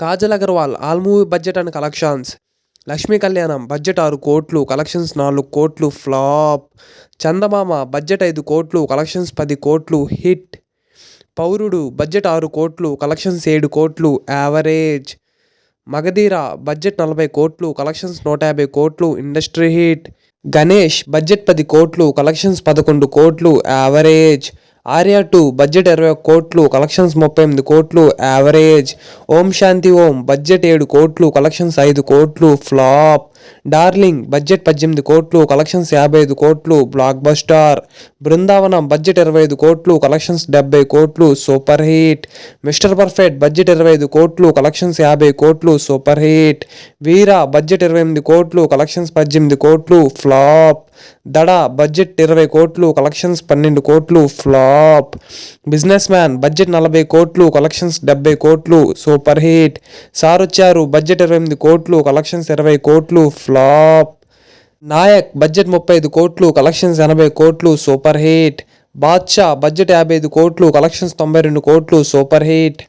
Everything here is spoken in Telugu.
Kajal Agarwal all movie budget and collections. Lakshmi కళ్యాణం బడ్జెట్ 6 కోట్లు, కలెక్షన్స్ 4 కోట్లు ఫ్లాప్. చందమామ బడ్జెట్ 5 కోట్లు, కలెక్షన్స్ 10 కోట్లు హిట్. పౌరుడు బడ్జెట్ 6 కోట్లు, కలెక్షన్స్ 7 కోట్లు యావరేజ్. మగధీర బడ్జెట్ 40 కోట్లు, కలెక్షన్స్ 150 కోట్లు ఇండస్ట్రీ హిట్. గణేష్ బడ్జెట్ 10 కోట్లు, కలెక్షన్స్ 11 కోట్లు యావరేజ్. ఆర్య 2 బడ్జెట్ 21 కోట్లు, కలెక్షన్స్ 38 కోట్లు యావరేజ్. ఓం శాంతి ఓం బడ్జెట్ 7 కోట్లు, కలెక్షన్స్ 5 కోట్లు ఫ్లాప్. డార్లింగ్ బడ్జెట్ 18 కోట్లు, కలెక్షన్స్ 55 కోట్లు బ్లాక్ బస్టర్. బృందావనం బడ్జెట్ 25 కోట్లు, కలెక్షన్స్ 70 కోట్లు super hit. Mister perfect budget 25 కోట్లు, కలెక్షన్స్ 50 కోట్లు సూపర్ హిట్. వీర బడ్జెట్ 28 కోట్లు, కలెక్షన్స్ 18 కోట్లు ఫ్లాప్. దడ బడ్జెట్ 20 కోట్లు, కలెక్షన్స్ 12 కోట్లు ఫ్లాప్. బిజినెస్ మ్యాన్ బడ్జెట్ 40 కోట్లు, కలెక్షన్స్ 70 కోట్లు సూపర్ హిట్. సారొచ్చారు బడ్జెట్ 28 కోట్లు, కలెక్షన్స్ 20 కోట్లు ఫ్లాప్. నాయక్ బడ్జెట్ 35 కోట్లు, కలెక్షన్స్ 80 కోట్లు సూపర్ హిట్. బాద్షా బడ్జెట్ 55 కోట్లు, కలెక్షన్స్ 92 కోట్లు సూపర్ హిట్.